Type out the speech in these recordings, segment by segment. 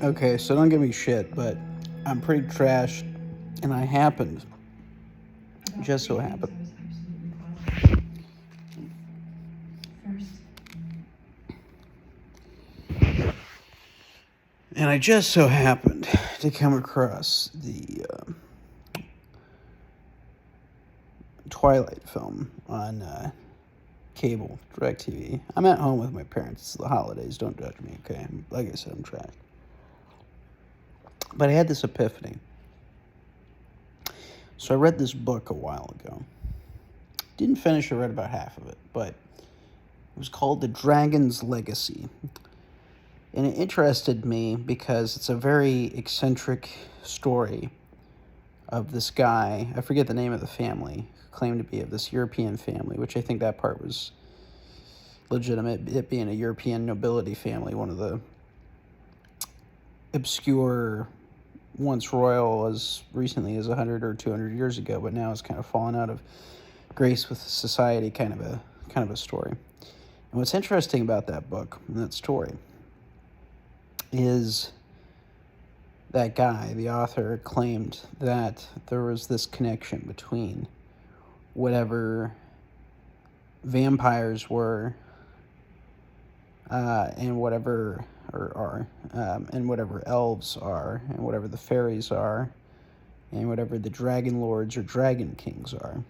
Okay, so don't give me shit, but I'm pretty trashed, and I happened, just so happened, and I just so happened to come across the Twilight film on cable, DirecTV. I'm at home with my parents. It's the holidays. Don't judge me, okay? Like I said, I'm trashed. But I had this epiphany. So I read this book a while ago. Didn't finish. I read about half of it, but it was called The Dragon's Legacy. And it interested me because it's a very eccentric story of this guy. I forget the name of the family, claimed to be of this European family, which I think that part was legitimate, it being a European nobility family, one of the obscure, once royal as recently as 100 or 200 years ago, but now it's kind of fallen out of grace with society, kind of a story. And what's interesting about that book and that story is that guy, the author, claimed that there was this connection between whatever vampires were and whatever and whatever elves are, and whatever the faeries are, and whatever the dragon lords or dragon kings are.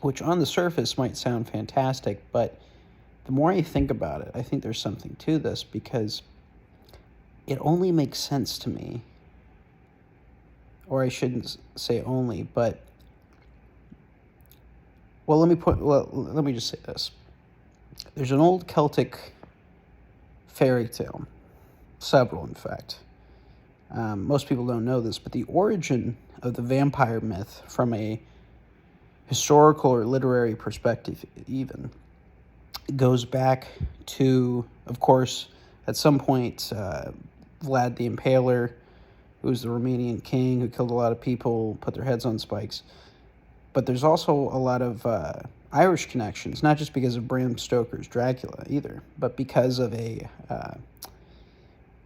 Which on the surface might sound fantastic, but the more I think about it, I think there's something to this, because it only makes sense to me, or I shouldn't say only, but, well, let me just say this. There's an old Celtic fairy tale, several in fact. Most people don't know this, but the origin of the vampire myth from a historical or literary perspective even goes back to, of course, at some point, Vlad the Impaler, who was the Romanian king who killed a lot of people, put their heads on spikes. But there's also a lot of Irish connections, not just because of Bram Stoker's Dracula either, but because of a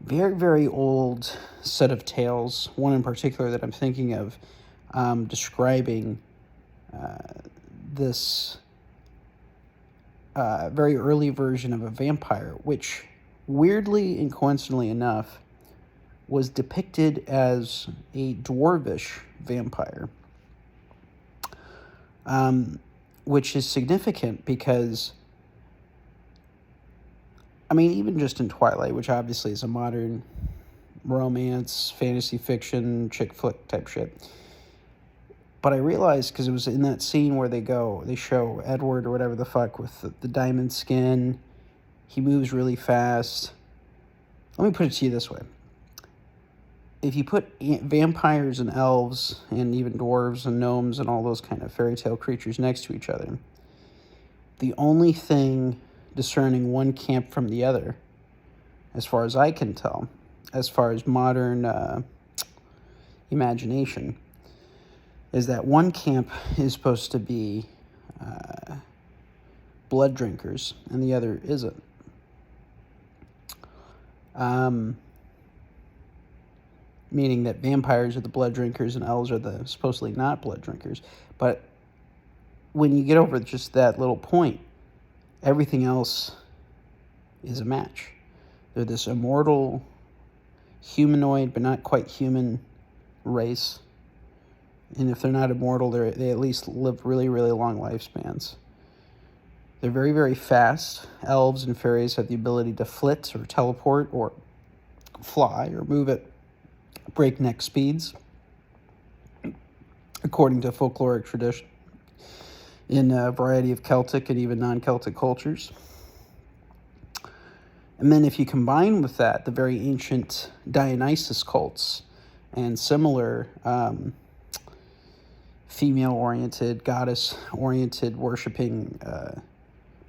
very, very old set of tales, one in particular that I'm thinking of, describing this very early version of a vampire, which, weirdly and coincidentally enough, was depicted as a dwarvish vampire. Which is significant because, I mean, even just in Twilight, which obviously is a modern romance, fantasy fiction, chick flick type shit. But I realized, because it was in that scene where they show Edward or whatever the fuck with the diamond skin. He moves really fast. Let me put it to you this way. If you put vampires and elves and even dwarves and gnomes and all those kind of fairy tale creatures next to each other, the only thing discerning one camp from the other, as far as I can tell, as far as modern imagination, is that one camp is supposed to be blood drinkers and the other isn't. Meaning that vampires are the blood drinkers and elves are the supposedly not blood drinkers. But when you get over just that little point, everything else is a match. They're this immortal, humanoid, but not quite human race. And if they're not immortal, they at least live really, really long lifespans. They're very, very fast. Elves and fairies have the ability to flit or teleport or fly or move at breakneck speeds, according to folkloric tradition, in a variety of Celtic and even non-Celtic cultures. And then if you combine with that the very ancient Dionysus cults and similar female-oriented, goddess-oriented, worshipping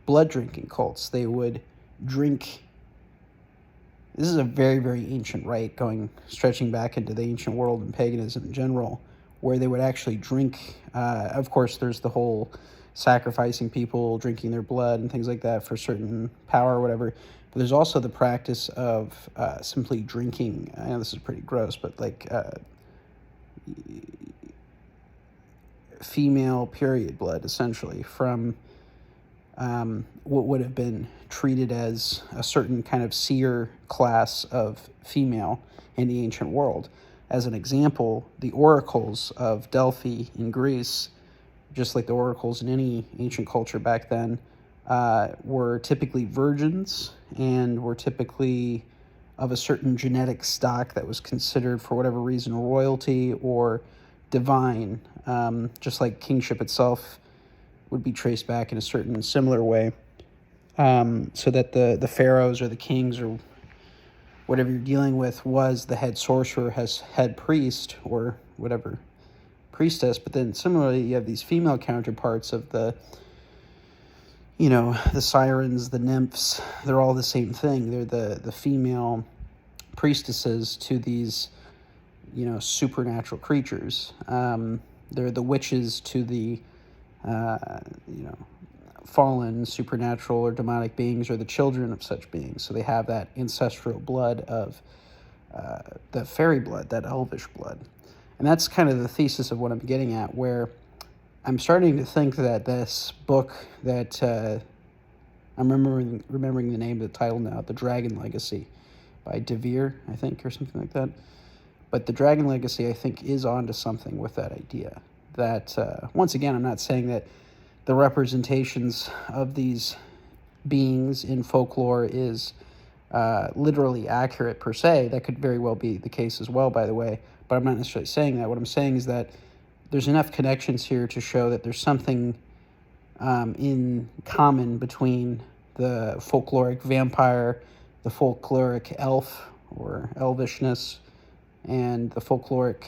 blood-drinking cults, they would drink. This is a very, very ancient rite, stretching back into the ancient world and paganism in general, where they would actually drink. Of course, there's the whole sacrificing people, drinking their blood and things like that for certain power or whatever. But there's also the practice of simply drinking. I know this is pretty gross, but like female period blood, essentially, from what would have been treated as a certain kind of seer class of female in the ancient world. As an example, the oracles of Delphi in Greece, just like the oracles in any ancient culture back then, were typically virgins and were typically of a certain genetic stock that was considered, for whatever reason, royalty or divine, just like kingship itself would be traced back in a certain similar way, so that the pharaohs or the kings or whatever you're dealing with was the head sorcerer, head priest, or whatever priestess. But then similarly, you have these female counterparts of the sirens, the nymphs. They're all the same thing. They're the female priestesses to these supernatural creatures. They're the witches to the fallen supernatural or demonic beings, or the children of such beings. So they have that ancestral blood of the fairy blood, that elvish blood. And that's kind of the thesis of what I'm getting at, where I'm starting to think that this book that I'm remembering the name of the title now, The Dragon Legacy by DeVere, I think, or something like that. But The Dragon Legacy, I think, is onto something with that idea. That, once again, I'm not saying that the representations of these beings in folklore is literally accurate per se. That could very well be the case as well, by the way, but I'm not necessarily saying that. What I'm saying is that there's enough connections here to show that there's something in common between the folkloric vampire, the folkloric elf or elvishness, and the folkloric,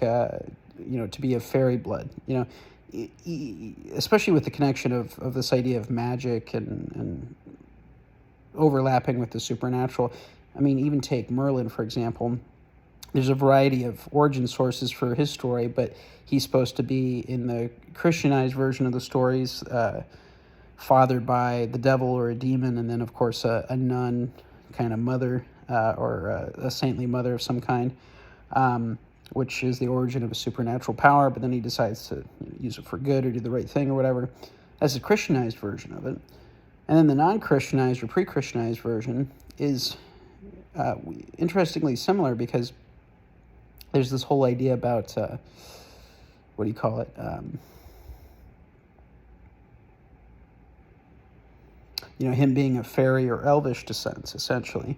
to be of fairy blood. Especially with the connection of this idea of magic and overlapping with the supernatural. I mean, even take Merlin, for example. There's a variety of origin sources for his story, but he's supposed to be, in the Christianized version of the stories, fathered by the devil or a demon, and then, of course, a nun kind of mother, or a saintly mother of some kind, which is the origin of a supernatural power, but then he decides to use it for good or do the right thing or whatever. That's a Christianized version of it. And then the non-Christianized or pre-Christianized version is interestingly similar, because there's this whole idea about, him being of fairy or elvish descent, essentially,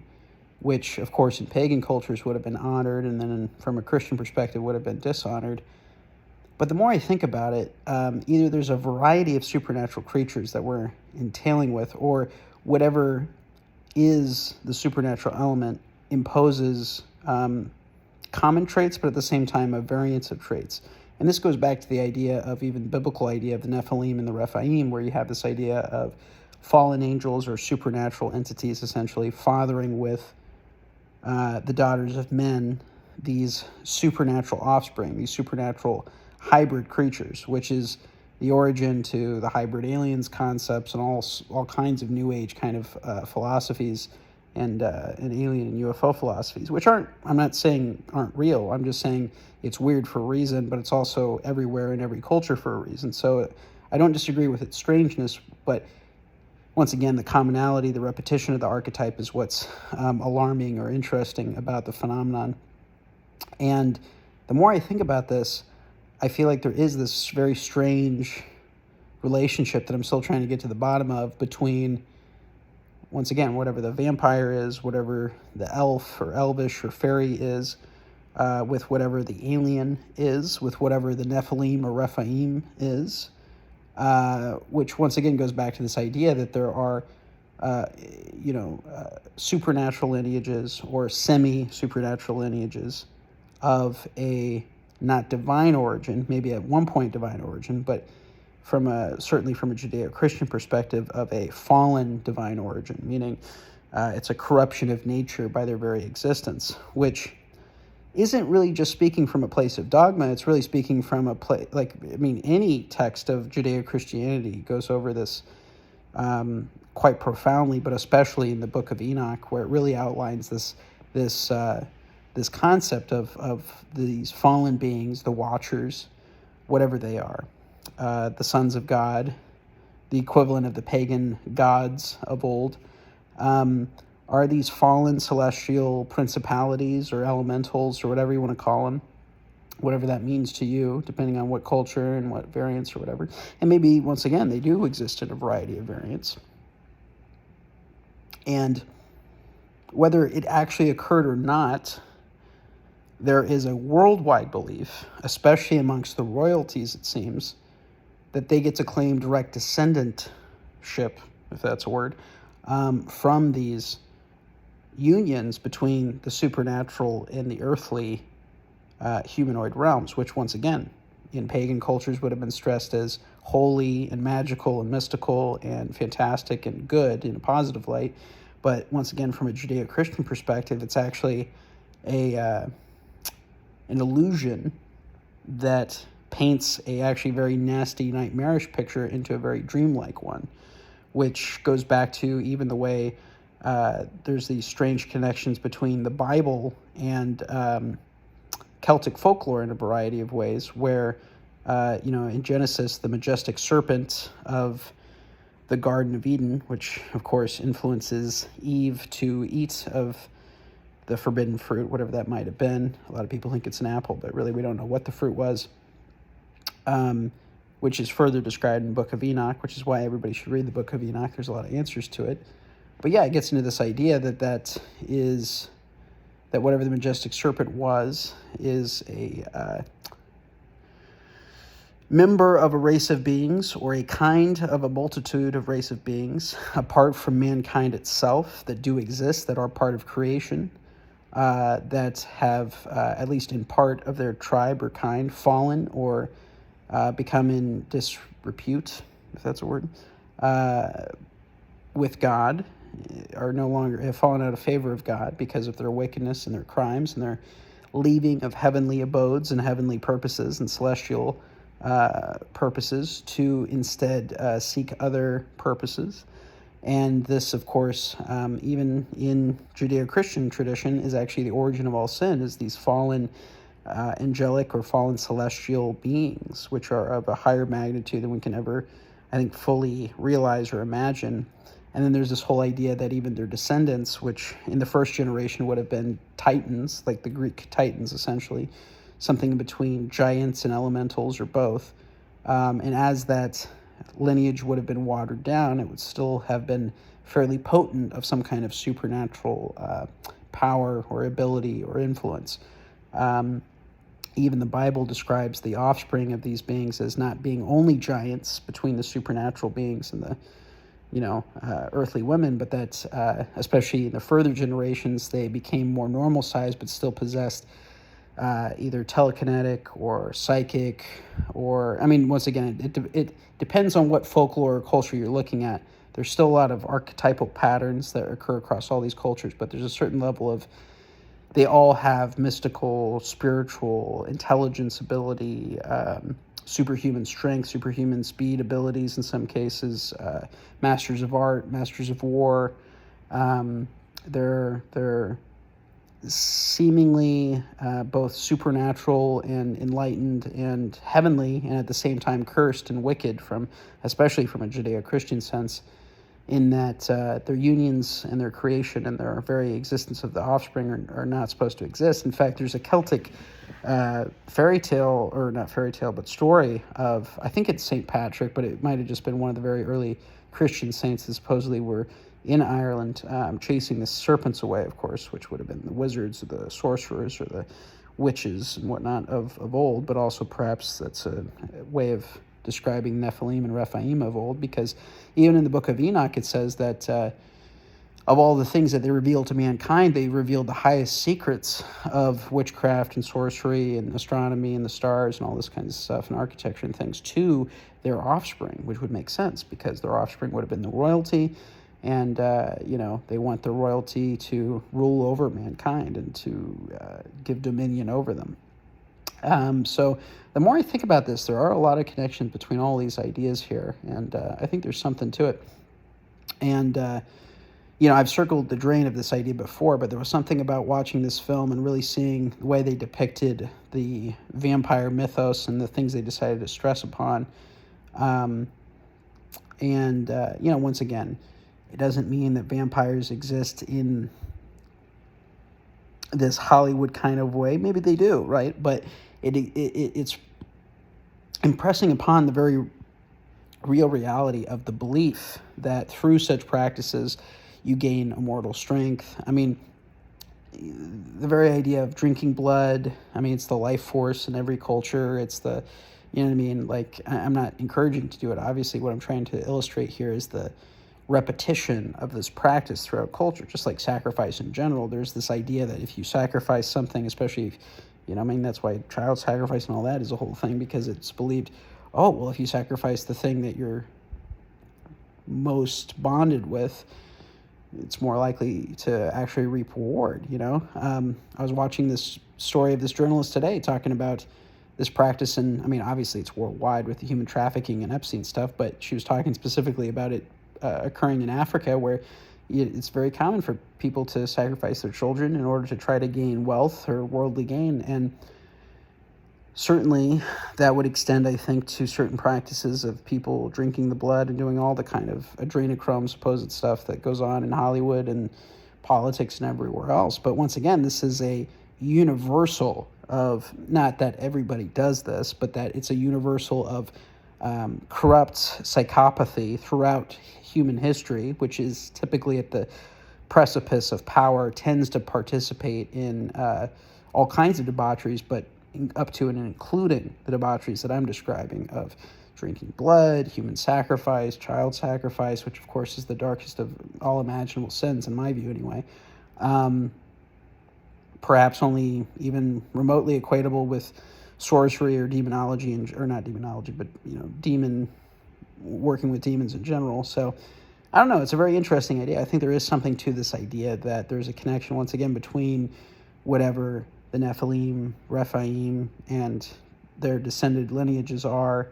which, of course, in pagan cultures would have been honored, and then from a Christian perspective would have been dishonored. But the more I think about it, either there's a variety of supernatural creatures that we're entailing with, or whatever is the supernatural element imposes common traits, but at the same time a variance of traits. And this goes back to the idea of, even biblical idea of the Nephilim and the Rephaim, where you have this idea of fallen angels or supernatural entities essentially fathering with the daughters of men these supernatural offspring, these supernatural hybrid creatures, which is the origin to the hybrid aliens concepts and all kinds of new age kind of philosophies and alien and UFO philosophies, which I'm not saying aren't real. I'm just saying it's weird for a reason, but it's also everywhere in every culture for a reason. So I don't disagree with its strangeness, but once again, the commonality, the repetition of the archetype is what's alarming or interesting about the phenomenon. And the more I think about this, I feel like there is this very strange relationship that I'm still trying to get to the bottom of between, once again, whatever the vampire is, whatever the elf or elvish or fairy is, with whatever the alien is, with whatever the Nephilim or Rephaim is, which once again goes back to this idea that there are, supernatural lineages or semi-supernatural lineages of a not divine origin, maybe at one point divine origin, but certainly from a Judeo-Christian perspective, of a fallen divine origin, meaning it's a corruption of nature by their very existence, which isn't really just speaking from a place of dogma. It's really speaking from a place, any text of Judeo-Christianity goes over this quite profoundly, but especially in the Book of Enoch, where it really outlines this concept of these fallen beings, the Watchers, whatever they are, the sons of God, the equivalent of the pagan gods of old, are these fallen celestial principalities or elementals or whatever you want to call them, whatever that means to you, depending on what culture and what variants or whatever. And maybe, once again, they do exist in a variety of variants. And whether it actually occurred or not, there is a worldwide belief, especially amongst the royalties, it seems, that they get to claim direct descendantship, if that's a word, from these unions between the supernatural and the earthly humanoid realms, which, once again, in pagan cultures would have been stressed as holy and magical and mystical and fantastic and good in a positive light. But once again, from a Judeo-Christian perspective, it's actually an illusion that paints a actually very nasty, nightmarish picture into a very dreamlike one, which goes back to even the way there's these strange connections between the Bible and Celtic folklore in a variety of ways, where, in Genesis, the majestic serpent of the Garden of Eden, which, of course, influences Eve to eat of the forbidden fruit, whatever that might have been. A lot of people think it's an apple, but really we don't know what the fruit was, which is further described in the Book of Enoch, which is why everybody should read the Book of Enoch. There's a lot of answers to it. But yeah, it gets into this idea that whatever the majestic serpent was is a member of a race of beings, or a kind of a multitude of race of beings, apart from mankind itself, that do exist, that are part of creation, that have, at least in part of their tribe or kind, fallen or become in disrepute, if that's a word, with God, are no longer, have fallen out of favor of God because of their wickedness and their crimes and their leaving of heavenly abodes and heavenly purposes and celestial purposes to instead seek other purposes. And this, of course, even in Judeo-Christian tradition, is actually the origin of all sin, is these fallen angelic or fallen celestial beings, which are of a higher magnitude than we can ever, I think, fully realize or imagine. And then there's this whole idea that even their descendants, which in the first generation would have been titans, like the Greek titans, essentially, something in between giants and elementals or both. And as that lineage would have been watered down, it would still have been fairly potent of some kind of supernatural power or ability or influence. Even the Bible describes the offspring of these beings as not being only giants between the supernatural beings and the earthly women, but that especially in the further generations, they became more normal sized, but still possessed either telekinetic or psychic, or, once again, it depends on what folklore or culture you're looking at. There's still a lot of archetypal patterns that occur across all these cultures, but there's a certain level of, they all have mystical, spiritual, intelligence ability, superhuman strength, superhuman speed abilities in some cases, masters of art, masters of war. They're seemingly both supernatural and enlightened and heavenly, and at the same time cursed and wicked, especially from a Judeo-Christian sense, in that their unions and their creation and their very existence of the offspring are not supposed to exist. In fact, there's a Celtic fairy tale, or not fairy tale, but story of, I think it's St. Patrick, but it might have just been one of the very early Christian saints that supposedly were in Ireland chasing the serpents away, of course, which would have been the wizards or the sorcerers or the witches and whatnot of old, but also perhaps that's a way of describing Nephilim and Rephaim of old, because even in the Book of Enoch it says that of all the things that they revealed to mankind, they revealed the highest secrets of witchcraft and sorcery and astronomy and the stars and all this kind of stuff and architecture and things to their offspring, which would make sense because their offspring would have been the royalty, and they want the royalty to rule over mankind and to give dominion over them. So the more I think about this, there are a lot of connections between all these ideas here, and I think there's something to it. And, I've circled the drain of this idea before, but there was something about watching this film and really seeing the way they depicted the vampire mythos and the things they decided to stress upon. Once again, it doesn't mean that vampires exist in this Hollywood kind of way. Maybe they do, right? But it's impressing upon the very real reality of the belief that through such practices you gain immortal strength. I mean, the very idea of drinking blood, I mean, it's the life force in every culture. It's the, you know what I mean? Like, I'm not encouraging to do it. Obviously, what I'm trying to illustrate here is the repetition of this practice throughout culture, just like sacrifice in general. There's this idea that if you sacrifice something, especially if, that's why child sacrifice and all that is a whole thing, because it's believed, oh, well, if you sacrifice the thing that you're most bonded with, it's more likely to actually reap reward, I was watching this story of this journalist today talking about this practice, and I mean, obviously it's worldwide with the human trafficking and Epstein stuff, but she was talking specifically about it occurring in Africa, where it's very common for people to sacrifice their children in order to try to gain wealth or worldly gain. And certainly that would extend, I think, to certain practices of people drinking the blood and doing all the kind of adrenochrome supposed stuff that goes on in Hollywood and politics and everywhere else. But once again, this is a universal of, not that everybody does this, but that it's a universal of corrupt psychopathy throughout human history, which is typically at the precipice of power, tends to participate in all kinds of debaucheries, but up to and including the debaucheries that I'm describing of drinking blood, human sacrifice, child sacrifice, which of course is the darkest of all imaginable sins in my view anyway. Perhaps only even remotely equatable with sorcery or demonology, or not demonology, but working with demons in general. So I don't know, it's a very interesting idea. I think there is something to this idea that there's a connection once again between whatever the Nephilim, Rephaim, and their descended lineages are,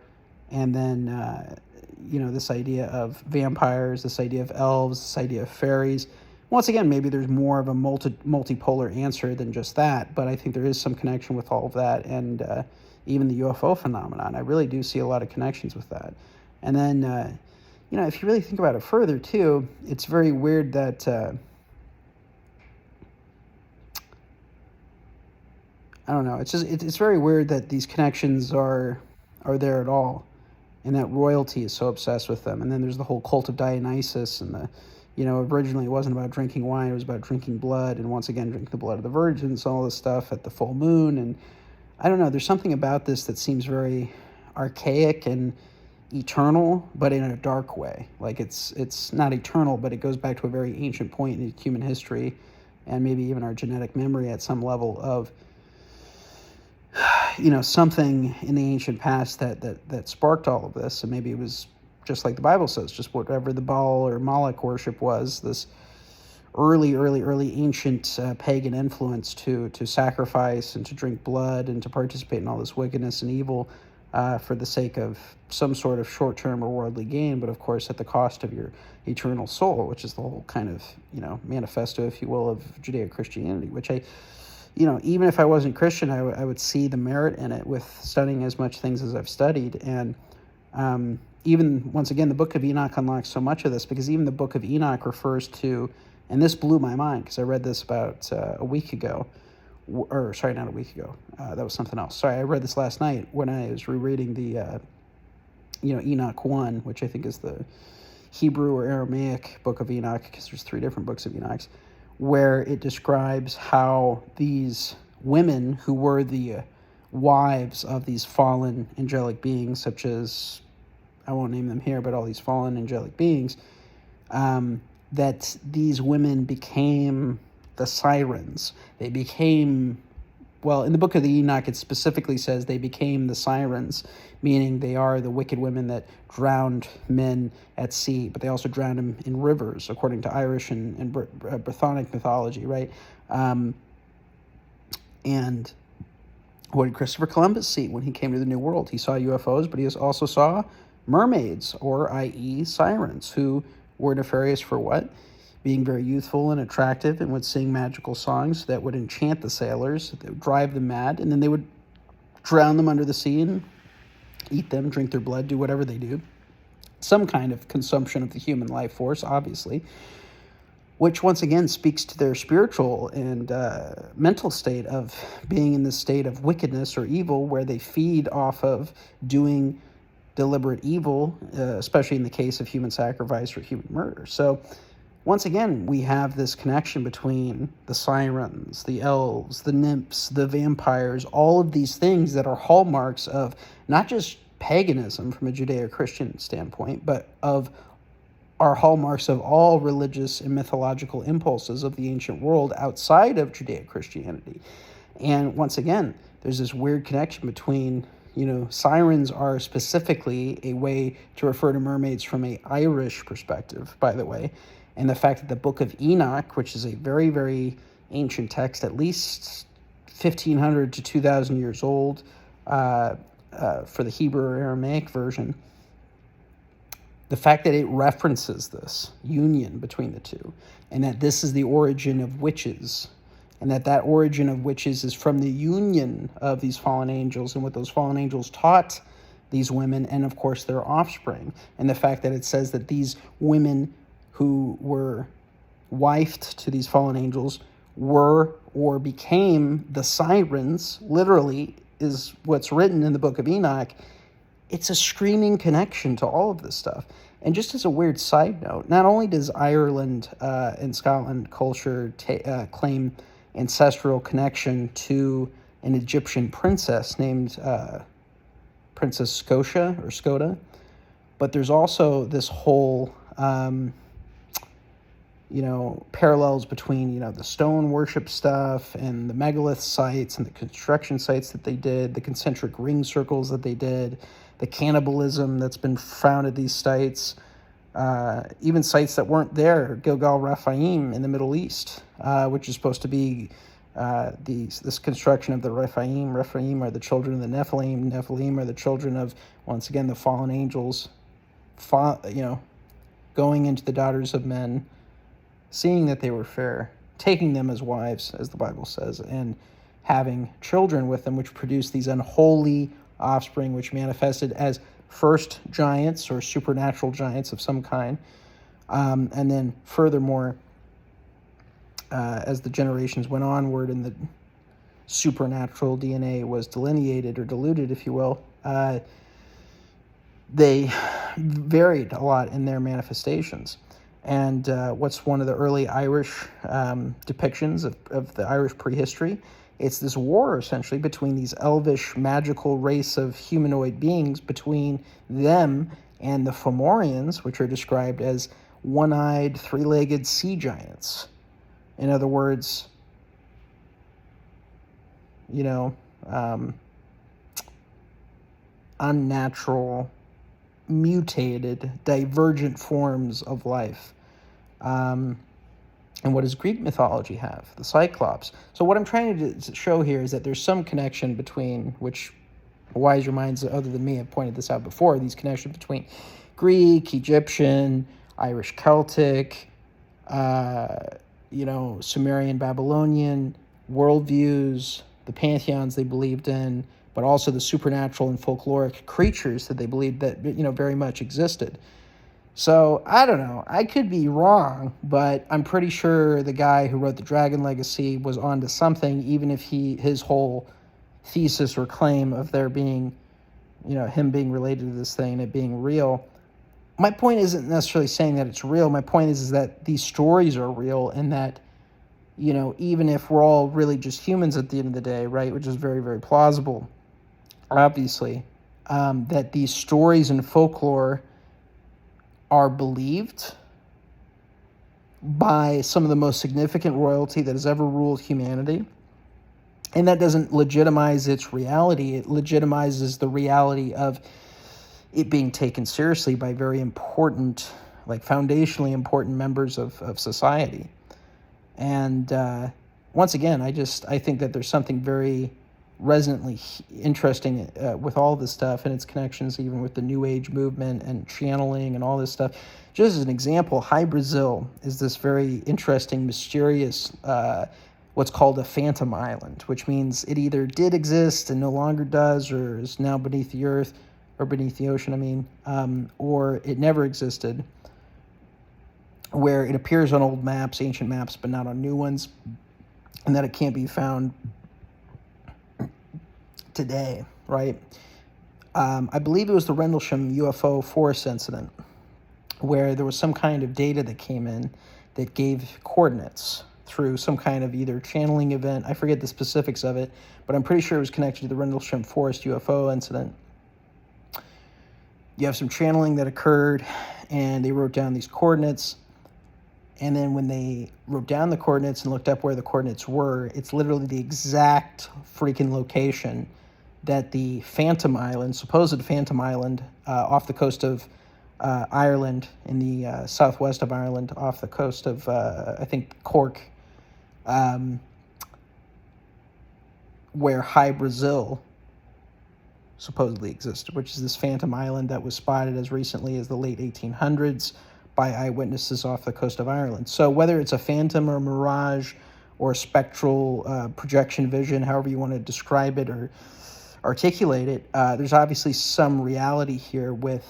and then this idea of vampires, this idea of elves, this idea of faeries. Once again, maybe there's more of a multipolar answer than just that, but I think there is some connection with all of that, and even the UFO phenomenon. I really do see a lot of connections with that. And then, if you really think about it further, too, it's very weird that, I don't know, it's very weird that these connections are there at all, and that royalty is so obsessed with them. And then there's the whole cult of Dionysus, and originally it wasn't about drinking wine, it was about drinking blood, and once again, drink the blood of the virgins, all this stuff at the full moon. And I don't know, there's something about this that seems very archaic and eternal, but in a dark way. Like it's not eternal, but it goes back to a very ancient point in human history, and maybe even our genetic memory at some level of, something in the ancient past that sparked all of this. And maybe it was just like the Bible says, just whatever the Baal or Moloch worship was, this early ancient pagan influence to sacrifice and to drink blood and to participate in all this wickedness and evil for the sake of some sort of short-term or worldly gain, but of course at the cost of your eternal soul, which is the whole kind of, manifesto, if you will, of Judeo-Christianity, which even if I wasn't Christian, I would see the merit in it with studying as much things as I've studied. And even, once again, the Book of Enoch unlocks so much of this, because even the Book of Enoch refers to, and this blew my mind, because I read this about a week ago, or sorry, not a week ago, that was something else. Sorry, I read this last night when I was rereading the, Enoch 1, which I think is the Hebrew or Aramaic Book of Enoch, because there's 3 different books of Enoch, where it describes how these women who were the wives of these fallen angelic beings, such as, I won't name them here, but all these fallen angelic beings, that these women became the sirens. They became, well, in the Book of the Enoch, it specifically says they became the sirens, meaning they are the wicked women that drowned men at sea, but they also drowned them in rivers, according to Irish and Brythonic mythology, right? And what did Christopher Columbus see when he came to the New World? He saw UFOs, but he also saw mermaids, or i.e. sirens, who were nefarious for what? Being very youthful and attractive, and would sing magical songs that would enchant the sailors, that would drive them mad, and then they would drown them under the sea and eat them, drink their blood, do whatever they do. Some kind of consumption of the human life force, obviously, which once again speaks to their spiritual and mental state of being in this state of wickedness or evil, where they feed off of doing deliberate evil, especially in the case of human sacrifice or human murder. So once again, we have this connection between the sirens, the elves, the nymphs, the vampires, all of these things that are hallmarks of not just paganism from a Judeo-Christian standpoint, but of are hallmarks of all religious and mythological impulses of the ancient world outside of Judeo-Christianity. And once again, there's this weird connection between, sirens are specifically a way to refer to mermaids from an Irish perspective, by the way. And the fact that the Book of Enoch, which is a very, very ancient text, at least 1,500 to 2,000 years old for the Hebrew or Aramaic version, the fact that it references this union between the two, and that this is the origin of witches, and that origin of witches is from the union of these fallen angels and what those fallen angels taught these women, and of course their offspring, and the fact that it says that these women who were wifed to these fallen angels were or became the sirens, literally is what's written in the Book of Enoch. It's a screaming connection to all of this stuff. And just as a weird side note, not only does Ireland and Scotland culture claim ancestral connection to an Egyptian princess named Princess Scotia or Skoda, but there's also this whole parallels between, the stone worship stuff and the megalith sites and the construction sites that they did, the concentric ring circles that they did, the cannibalism that's been found at these sites, even sites that weren't there, Gilgal Rephaim in the Middle East, which is supposed to be this construction of the Rephaim. Rephaim are the children of the Nephilim. Nephilim are the children of, once again, the fallen angels, going into the daughters of men, seeing that they were fair, taking them as wives, as the Bible says, and having children with them, which produced these unholy offspring, which manifested as first giants or supernatural giants of some kind. And then furthermore, as the generations went onward and the supernatural DNA was delineated or diluted, if you will, they varied a lot in their manifestations. And what's one of the early Irish depictions of the Irish prehistory? It's this war, essentially, between these elvish, magical race of humanoid beings, between them and the Fomorians, which are described as one-eyed, three-legged sea giants. In other words, unnatural, mutated, divergent forms of life. And what does Greek mythology have? The Cyclops. So what I'm trying to show here is that there's some connection between, which wiser minds other than me have pointed this out before, these connections between Greek, Egyptian, Irish Celtic, Sumerian, Babylonian worldviews, the pantheons they believed in, but also the supernatural and folkloric creatures that they believed that, very much existed. So, I don't know. I could be wrong, but I'm pretty sure the guy who wrote The Dragon Legacy was onto something, even if his whole thesis or claim of there being, him being related to this thing and it being real. My point isn't necessarily saying that it's real. My point is that these stories are real, and that, even if we're all really just humans at the end of the day, right, which is very, very plausible, obviously, that these stories and folklore are believed by some of the most significant royalty that has ever ruled humanity. And that doesn't legitimize its reality. It legitimizes the reality of it being taken seriously by very important, foundationally important members of society. And once again, I think that there's something very resonantly interesting with all this stuff and its connections, even with the New Age movement and channeling and all this stuff. Just as an example, High Brazil is this very interesting, mysterious, what's called a phantom island, which means it either did exist and no longer does, or is now beneath the earth, or beneath the ocean, or it never existed, where it appears on old maps, ancient maps, but not on new ones, and that it can't be found today, right? I believe it was the Rendlesham UFO forest incident, where there was some kind of data that came in that gave coordinates through some kind of either channeling event. I forget the specifics of it, but I'm pretty sure it was connected to the Rendlesham Forest UFO incident. You have some channeling that occurred, and they wrote down these coordinates. And then when they wrote down the coordinates and looked up where the coordinates were, it's literally the exact freaking location that the Phantom Island, supposed Phantom Island, off the coast of Ireland, in the southwest of Ireland, off the coast of, I think, Cork, where High Brazil supposedly existed, which is this phantom island that was spotted as recently as the late 1800s by eyewitnesses off the coast of Ireland. So whether it's a phantom or a mirage or a spectral projection vision, however you want to describe it or articulate it, there's obviously some reality here with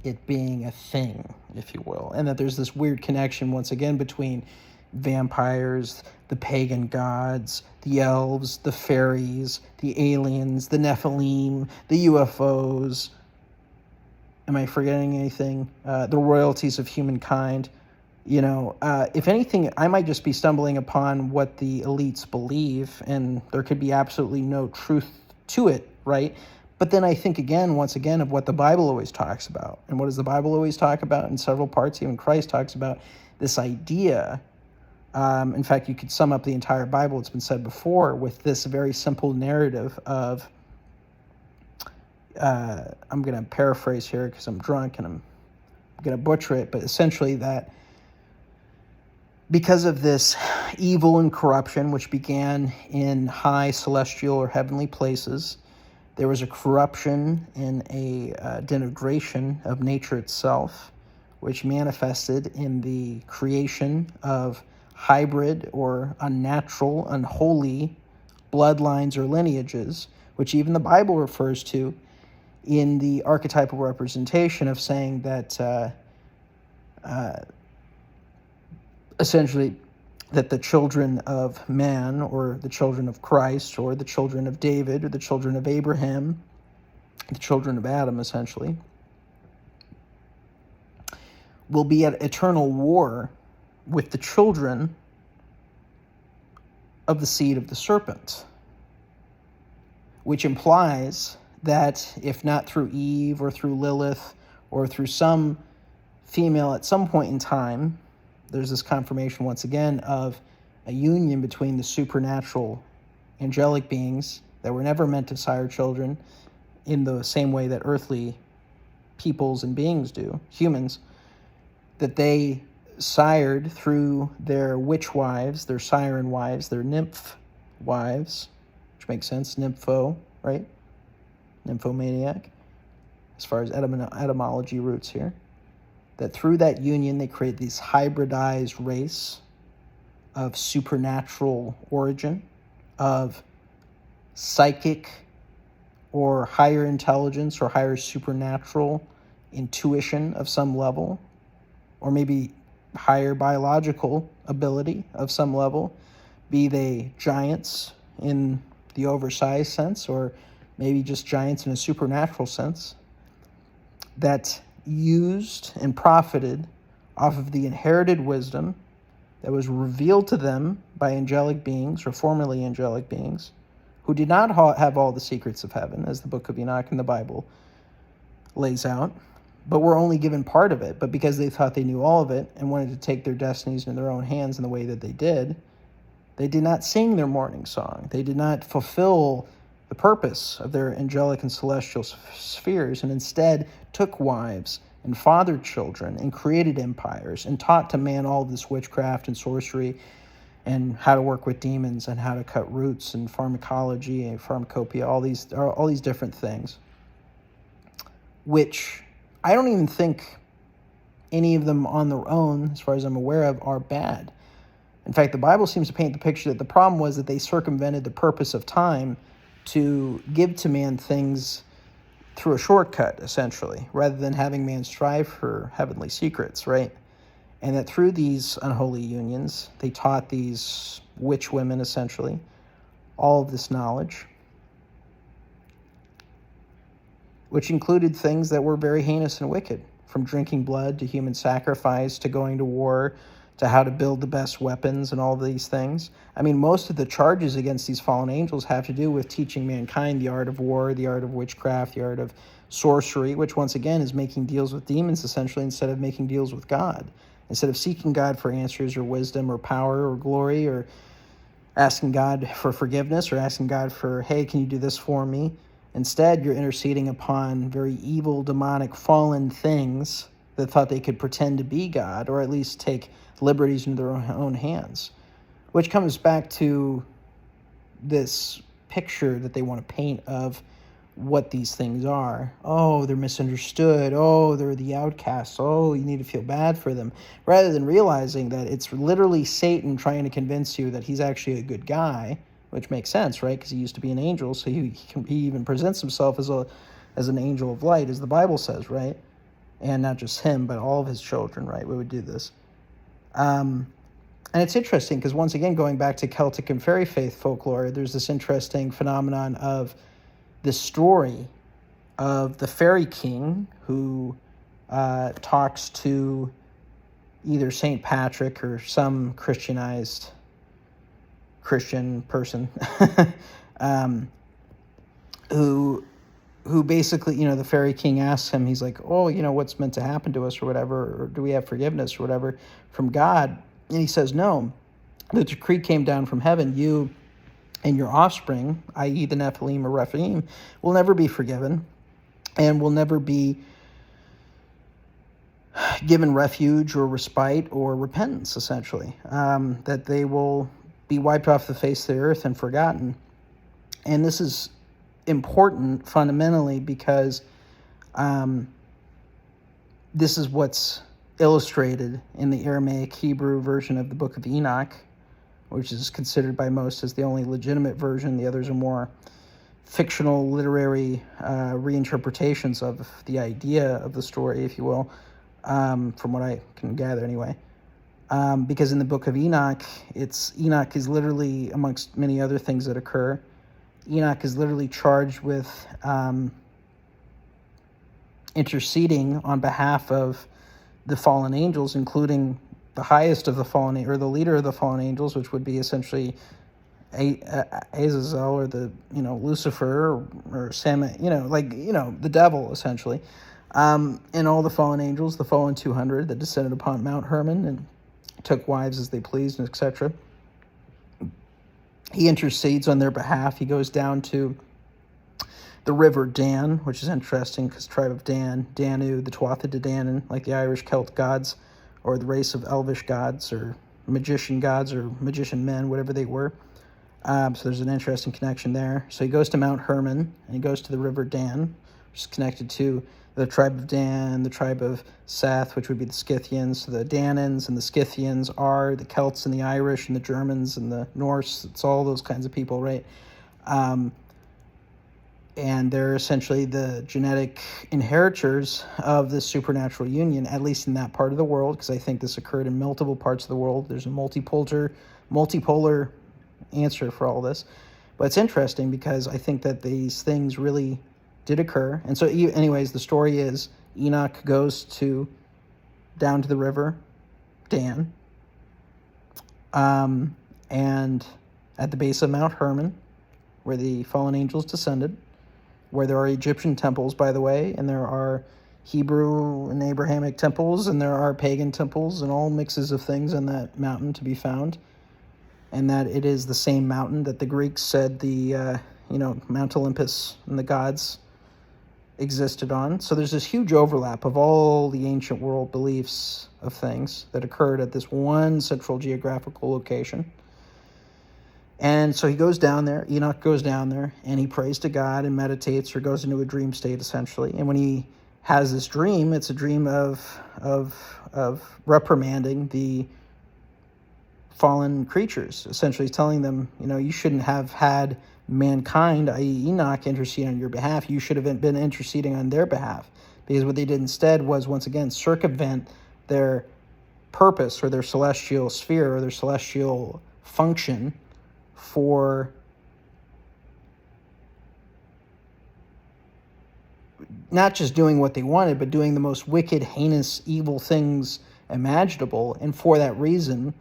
it being a thing, if you will, and that there's this weird connection once again between vampires, the pagan gods, the elves, the faeries, the aliens, the Nephilim, the UFOs. Am I forgetting anything? The royalties of humankind. If anything, I might just be stumbling upon what the elites believe, and there could be absolutely no truth to it, right? But then I think once again, of what the Bible always talks about. And what does the Bible always talk about? In several parts, even Christ talks about this idea. In fact, you could sum up the entire Bible, it's been said before, with this very simple narrative of, I'm going to paraphrase here because I'm drunk and I'm going to butcher it, but essentially that because of this evil and corruption, which began in high celestial or heavenly places, there was a corruption and a denigration of nature itself, which manifested in the creation of hybrid or unnatural, unholy bloodlines or lineages, which even the Bible refers to in the archetypal representation of saying that essentially that the children of man, or the children of Christ, or the children of David, or the children of Abraham, the children of Adam, essentially, will be at eternal war with the children of the seed of the serpent, which implies that if not through Eve or through Lilith or through some female at some point in time, there's this confirmation once again of a union between the supernatural angelic beings that were never meant to sire children in the same way that earthly peoples and beings do, humans, that they sired through their witch wives, their siren wives, their nymph wives, which makes sense, nympho, right? Nymphomaniac, as far as etymology roots here. That through that union, they create this hybridized race of supernatural origin, of psychic or higher intelligence or higher supernatural intuition of some level, or maybe higher biological ability of some level, be they giants in the oversized sense, or maybe just giants in a supernatural sense, that used and profited off of the inherited wisdom that was revealed to them by angelic beings, or formerly angelic beings, who did not have all the secrets of heaven, as the book of Enoch in the Bible lays out, but were only given part of it. But because they thought they knew all of it and wanted to take their destinies in their own hands in the way that they did not sing their morning song. They did not fulfill the purpose of their angelic and celestial spheres, and instead took wives and fathered children and created empires and taught to man all this witchcraft and sorcery and how to work with demons and how to cut roots and pharmacology and pharmacopoeia, all these different things, which I don't even think any of them on their own, as far as I'm aware of, are bad. In fact, the Bible seems to paint the picture that the problem was that they circumvented the purpose of time to give to man things through a shortcut, essentially, rather than having man strive for heavenly secrets, right? And that through these unholy unions, they taught these witch women, essentially, all of this knowledge, which included things that were very heinous and wicked, from drinking blood to human sacrifice to going to war to how to build the best weapons and all of these things. I mean, most of the charges against these fallen angels have to do with teaching mankind the art of war, the art of witchcraft, the art of sorcery, which once again is making deals with demons, essentially, instead of making deals with God. Instead of seeking God for answers or wisdom or power or glory, or asking God for forgiveness, or asking God for, hey, can you do this for me? Instead, you're interceding upon very evil, demonic, fallen things that thought they could pretend to be God, or at least take liberties into their own hands, which comes back to this picture that they want to paint of what these things are. Oh, they're misunderstood. Oh, they're the outcasts. Oh, you need to feel bad for them, rather than realizing that it's literally Satan trying to convince you that he's actually a good guy, which makes sense, right? Because he used to be an angel, so he even presents himself as an angel of light, as the Bible says, right? And not just him, but all of his children, right? We would do this. And it's interesting because, once again, going back to Celtic and fairy faith folklore, there's this interesting phenomenon of the story of the fairy king who talks to either St. Patrick or some Christianized Christian person who basically, the fairy king asks him, he's like, oh, what's meant to happen to us or whatever, or do we have forgiveness or whatever from God? And he says, no, the decree came down from heaven. You and your offspring, i.e. the Nephilim or Rephaim, will never be forgiven and will never be given refuge or respite or repentance, essentially, that they will be wiped off the face of the earth and forgotten. And this is important fundamentally because this is what's illustrated in the Aramaic Hebrew version of the Book of Enoch, which is considered by most as the only legitimate version. The others are more fictional, literary reinterpretations of the idea of the story, if you will, from what I can gather anyway. Because in the Book of Enoch, Enoch is literally, amongst many other things that occur, Enoch is literally charged with interceding on behalf of the fallen angels, including the highest of the fallen, or the leader of the fallen angels, which would be essentially Azazel, or the Lucifer, or Sam, the devil, essentially, and all the fallen angels, the fallen 200 that descended upon Mount Hermon and took wives as they pleased, etc. He intercedes on their behalf. He goes down to the river Dan, which is interesting because tribe of Dan, Danu, the Tuatha De Danann, like the Irish Celt gods, or the race of elvish gods, or magician gods, or magician men, whatever they were. So there's an interesting connection there. So he goes to Mount Hermon, and he goes to the river Dan, which is connected to the tribe of Dan, the tribe of Seth, which would be the Scythians. So the Danans and the Scythians are the Celts and the Irish and the Germans and the Norse. It's all those kinds of people, right? And they're essentially the genetic inheritors of this supernatural union, at least in that part of the world, because I think this occurred in multiple parts of the world. There's a multipolar answer for all this. But it's interesting because I think that these things really did occur. And so anyways, the story is Enoch goes down to the river Dan, and at the base of Mount Hermon, where the fallen angels descended, where there are Egyptian temples, by the way, and there are Hebrew and Abrahamic temples, and there are pagan temples, and all mixes of things in that mountain to be found, and that it is the same mountain that the Greeks said the Mount Olympus and the gods existed on. So there's this huge overlap of all the ancient world beliefs of things that occurred at this one central geographical location. And so he goes down there, Enoch goes down there, and he prays to God and meditates, or goes into a dream state, essentially. And when he has this dream, it's a dream of reprimanding the fallen creatures, essentially telling them, you shouldn't have had mankind, i.e. Enoch, intercede on your behalf. You should have been interceding on their behalf, because what they did instead was, once again, circumvent their purpose, or their celestial sphere, or their celestial function, for not just doing what they wanted, but doing the most wicked, heinous, evil things imaginable. And for that reason,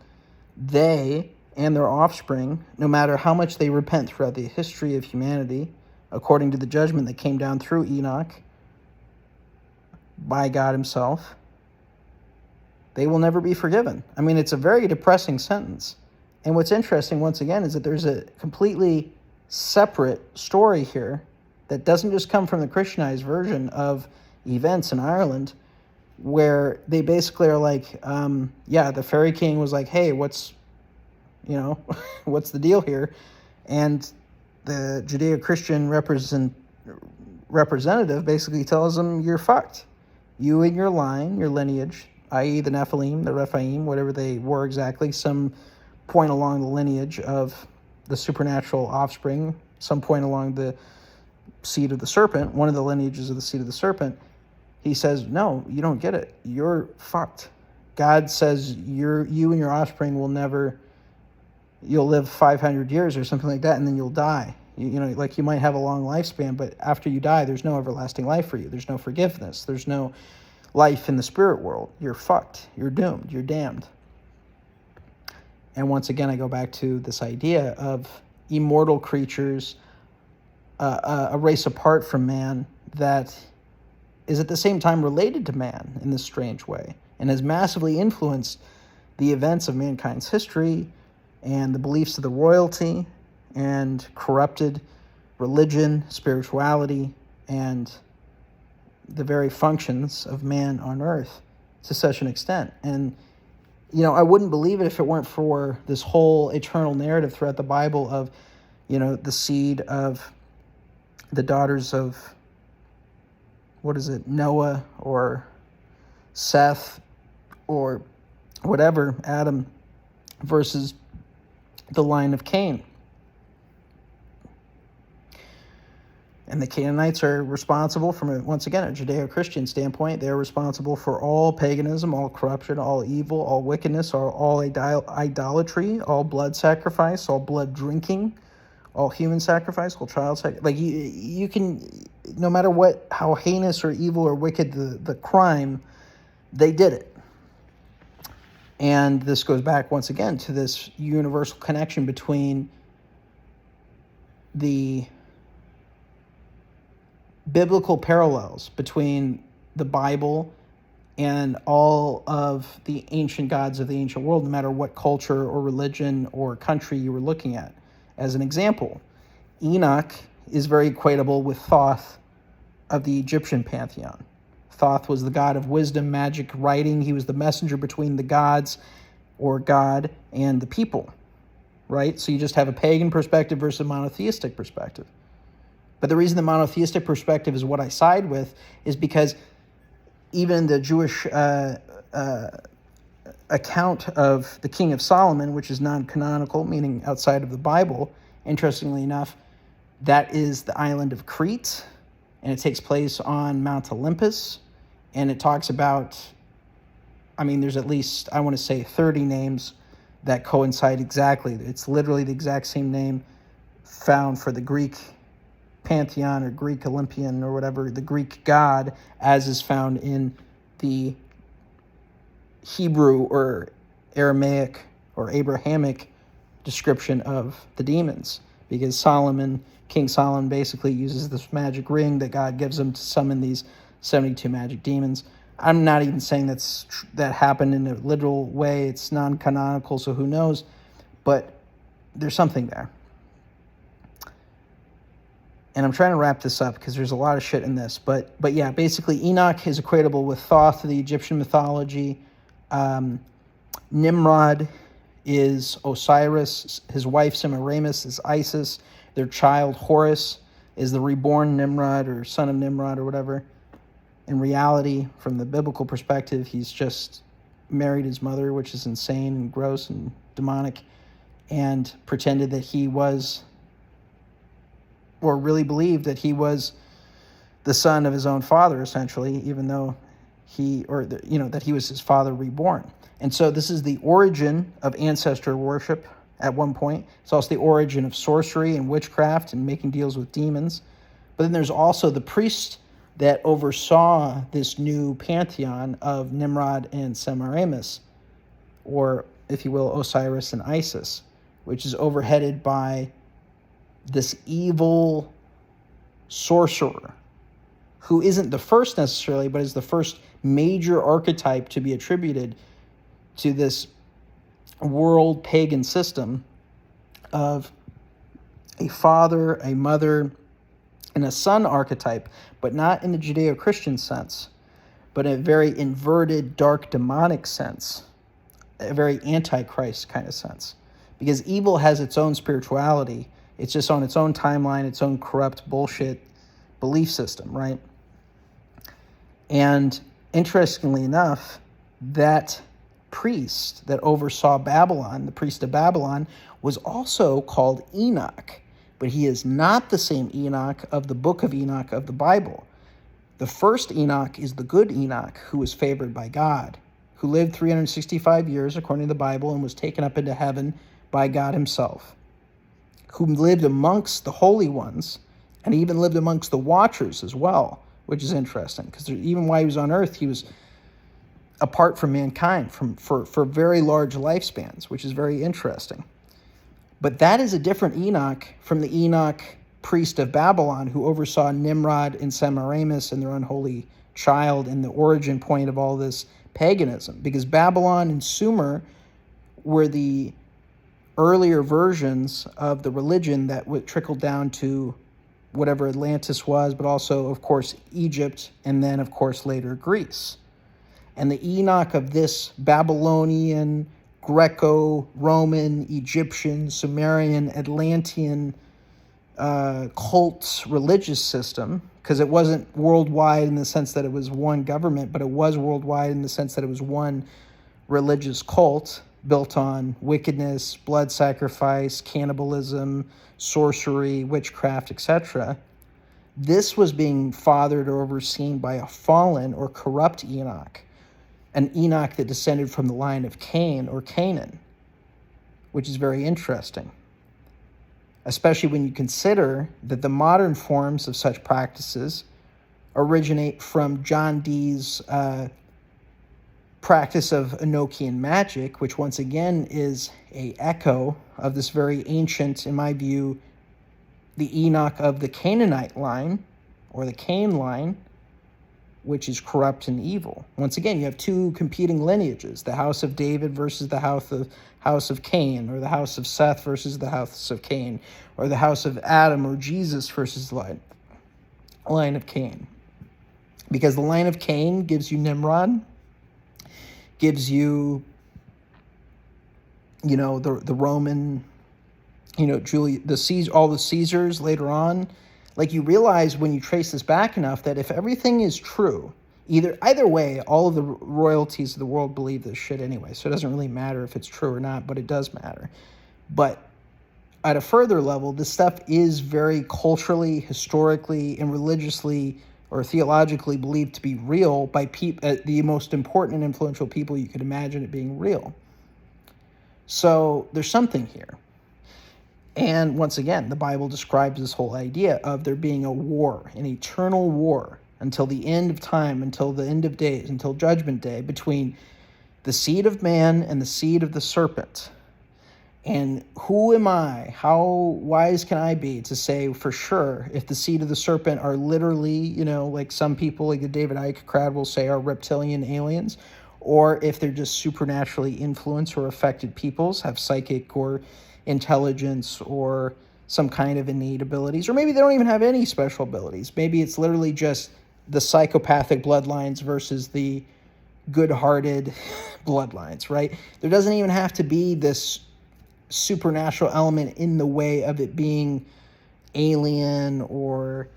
they and their offspring, no matter how much they repent throughout the history of humanity, according to the judgment that came down through Enoch by God himself, they will never be forgiven. I mean, it's a very depressing sentence. And what's interesting, once again, is that there's a completely separate story here that doesn't just come from the Christianized version of events in Ireland, where they basically are like, the fairy king was like, hey, what's the deal here? And the Judeo-Christian representative basically tells them, you're fucked. You and your line, your lineage, i.e. the Nephilim, the Rephaim, whatever they were exactly, some point along the lineage of the supernatural offspring, some point along the seed of the serpent, one of the lineages of the seed of the serpent. He says, no, you don't get it. You're fucked. God says you and your offspring you'll live 500 years or something like that, and then you'll die. You might have a long lifespan, but after you die, there's no everlasting life for you. There's no forgiveness. There's no life in the spirit world. You're fucked. You're doomed. You're damned. And once again, I go back to this idea of immortal creatures, a race apart from man that is at the same time related to man in this strange way, and has massively influenced the events of mankind's history and the beliefs of the royalty, and corrupted religion, spirituality, and the very functions of man on earth to such an extent. And I wouldn't believe it if it weren't for this whole eternal narrative throughout the Bible of, the seed of the daughters of, Noah or Seth or whatever, Adam, versus the line of Cain. And the Canaanites are responsible from, once again, a Judeo-Christian standpoint. They're responsible for all paganism, all corruption, all evil, all wickedness, all idolatry, all blood sacrifice, all blood drinking, all human sacrifice, all child sacrifice. Like, you can, no matter how heinous or evil or wicked the crime, they did it. And this goes back, once again, to this universal connection between the biblical parallels between the Bible and all of the ancient gods of the ancient world, no matter what culture or religion or country you were looking at. As an example, Enoch is very equatable with Thoth of the Egyptian pantheon. Thoth was the god of wisdom, magic, writing. He was the messenger between the gods, or God, and the people, right? So you just have a pagan perspective versus a monotheistic perspective. But the reason the monotheistic perspective is what I side with is because even the Jewish account of the King of Solomon, which is non-canonical, meaning outside of the Bible, interestingly enough, that is the island of Crete, and it takes place on Mount Olympus, and it talks about, there's at least, 30 names that coincide exactly. It's literally the exact same name found for the Greek pantheon or Greek Olympian or whatever, the Greek god, as is found in the Hebrew or Aramaic or Abrahamic description of the demons. Because King Solomon basically uses this magic ring that God gives him to summon these 72 magic demons. I'm not even saying that happened in a literal way. It's non-canonical, so who knows? But there's something there. And I'm trying to wrap this up because there's a lot of shit in this. But yeah, basically Enoch is equatable with Thoth of the Egyptian mythology. Nimrod is Osiris. His wife Semiramis is Isis. Their child Horus is the reborn Nimrod or son of Nimrod or whatever. In reality, from the biblical perspective, he's just married his mother, which is insane and gross and demonic, and pretended that he was, or really believed that he was the son of his own father, essentially, even though that he was his father reborn. And so this is the origin of ancestor worship at one point. It's also the origin of sorcery and witchcraft and making deals with demons. But then there's also the priest that oversaw this new pantheon of Nimrod and Semiramis, or, if you will, Osiris and Isis, which is overheaded by this evil sorcerer, who isn't the first necessarily, but is the first major archetype to be attributed to this world pagan system of a father, a mother, and a son archetype, but not in the Judeo-Christian sense, but in a very inverted, dark, demonic sense, a very antichrist kind of sense. Because evil has its own spirituality. It's just on its own timeline, its own corrupt bullshit belief system, right? And interestingly enough, that priest that oversaw Babylon, the priest of Babylon, was also called Enoch. But he is not the same Enoch of the book of Enoch of the Bible. The first Enoch is the good Enoch, who was favored by God, who lived 365 years according to the Bible and was taken up into heaven by God himself, who lived amongst the holy ones and even lived amongst the watchers as well, which is interesting, because even while he was on earth, he was apart from mankind for very large lifespans, which is very interesting. But that is a different Enoch from the Enoch priest of Babylon, who oversaw Nimrod and Semiramis and their unholy child and the origin point of all this paganism. Because Babylon and Sumer were the earlier versions of the religion that would trickle down to whatever Atlantis was, but also, of course, Egypt, and then, of course, later Greece. And the Enoch of this Babylonian, Greco-Roman, Egyptian, Sumerian, Atlantean cult religious system, because it wasn't worldwide in the sense that it was one government, but it was worldwide in the sense that it was one religious cult built on wickedness, blood sacrifice, cannibalism, sorcery, witchcraft, etc. This was being fathered or overseen by a fallen or corrupt Enoch, an Enoch that descended from the line of Cain or Canaan, which is very interesting, especially when you consider that the modern forms of such practices originate from John Dee's practice of Enochian magic, which once again is an echo of this very ancient, in my view, the Enoch of the Canaanite line, or the Cain line, which is corrupt and evil. Once again, you have two competing lineages, the house of David versus the house of Cain, or the house of Seth versus the house of Cain, or the house of Adam or Jesus versus the line of Cain. Because the line of Cain gives you Nimrod, gives you, the Roman, all the Caesars later on. Like, you realize when you trace this back enough that if everything is true, either way, all of the royalties of the world believe this shit anyway, so it doesn't really matter if it's true or not, but it does matter. But at a further level, this stuff is very culturally, historically, and religiously or theologically believed to be real by the most important and influential people you could imagine it being real. So there's something here. And once again, the Bible describes this whole idea of there being a war, an eternal war, until the end of time, until the end of days, until Judgment Day, between the seed of man and the seed of the serpent. And who am I? How wise can I be to say for sure if the seed of the serpent are literally, like some people, like the David Icke crowd will say, are reptilian aliens, or if they're just supernaturally influenced or affected peoples, have psychic or intelligence or some kind of innate abilities, or maybe they don't even have any special abilities. Maybe it's literally just the psychopathic bloodlines versus the good-hearted bloodlines, right? There doesn't even have to be this supernatural element in the way of it being alien or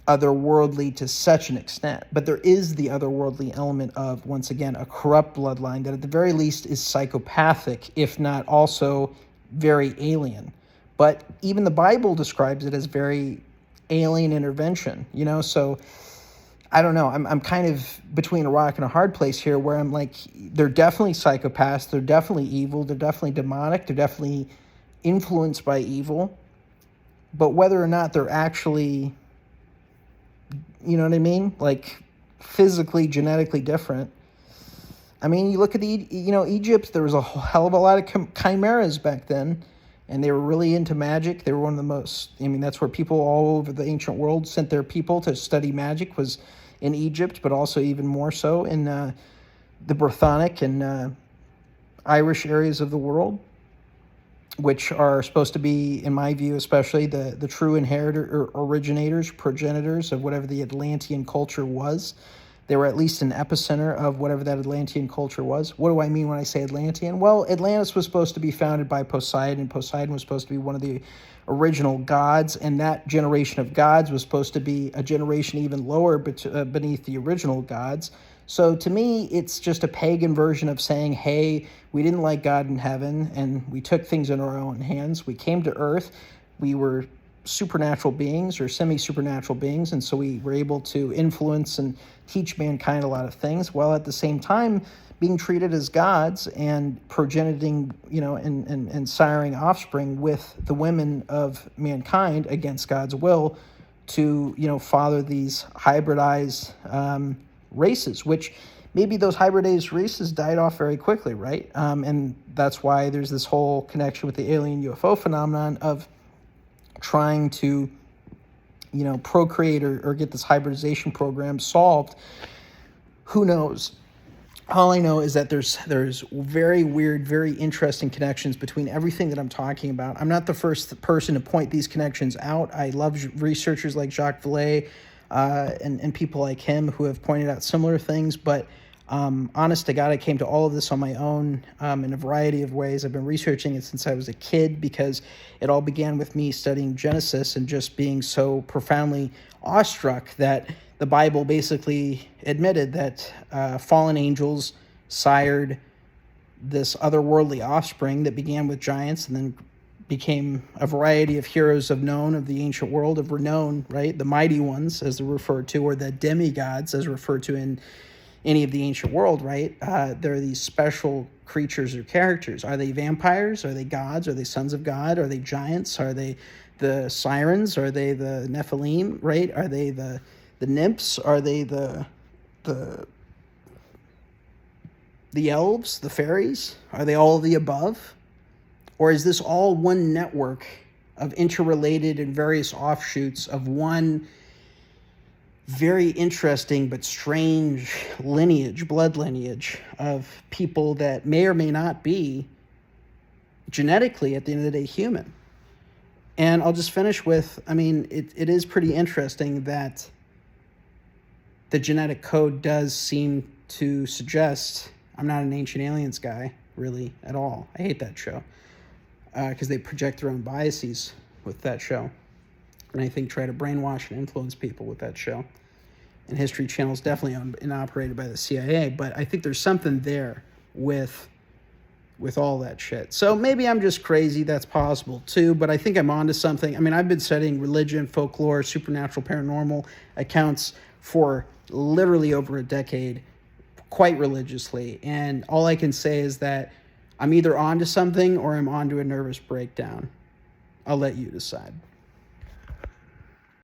otherworldly to such an extent. But there is the otherworldly element of, once again, a corrupt bloodline that at the very least is psychopathic, if not also very alien. But even the Bible describes it as very alien intervention, so I don't know. I'm kind of between a rock and a hard place here where I'm like, they're definitely psychopaths, they're definitely evil, they're definitely demonic, they're definitely influenced by evil. But whether or not they're actually, you know what I mean? Like physically, genetically different. I mean, you look at Egypt, there was a hell of a lot of chimeras back then, and they were really into magic. They were one of the most, that's where people all over the ancient world sent their people to study magic, was in Egypt, but also even more so in the Brythonic and Irish areas of the world, which are supposed to be, in my view, especially the true originators, progenitors of whatever the Atlantean culture was. They were at least an epicenter of whatever that Atlantean culture was. What do I mean when I say Atlantean? Well, Atlantis was supposed to be founded by Poseidon. Poseidon was supposed to be one of the original gods, and that generation of gods was supposed to be a generation even lower beneath the original gods. So to me, it's just a pagan version of saying, hey, we didn't like God in heaven, and we took things in our own hands. We came to earth. We were supernatural beings or semi-supernatural beings, and so we were able to influence and teach mankind a lot of things, while at the same time being treated as gods and progeniting, and siring offspring with the women of mankind against God's will to, father these hybridized races, which maybe those hybridized races died off very quickly, right? And that's why there's this whole connection with the alien UFO phenomenon of trying to, procreate or get this hybridization program solved. Who knows? All I know is that there's very weird, very interesting connections between everything that I'm talking about. I'm not the first person to point these connections out. I love researchers like Jacques Vallée and people like him who have pointed out similar things, but honest to God, I came to all of this on my own in a variety of ways. I've been researching it since I was a kid because it all began with me studying Genesis and just being so profoundly awestruck that the Bible basically admitted that fallen angels sired this otherworldly offspring that began with giants and then became a variety of heroes of the ancient world, of renown, right? The mighty ones, as they're referred to, or the demigods, as referred to in any of the ancient world, right? There are these special creatures or characters. Are they vampires? Are they gods? Are they sons of God? Are they giants? Are they the sirens? Are they the Nephilim, right? Are they the nymphs? Are they the elves, the faeries? Are they all of the above? Or is this all one network of interrelated and various offshoots of one very interesting but strange blood lineage of people that may or may not be genetically, at the end of the day, human? And I'll just finish with, it is pretty interesting that the genetic code does seem to suggest, I'm not an Ancient Aliens guy, really, at all. I hate that show because they project their own biases with that show. And I think try to brainwash and influence people with that show. And History Channel is definitely owned and operated by the CIA, but I think there's something there with all that shit. So maybe I'm just crazy, that's possible too, but I think I'm onto something. I've been studying religion, folklore, supernatural, paranormal accounts for literally over a decade, quite religiously, and all I can say is that I'm either onto something or I'm onto a nervous breakdown. I'll let you decide.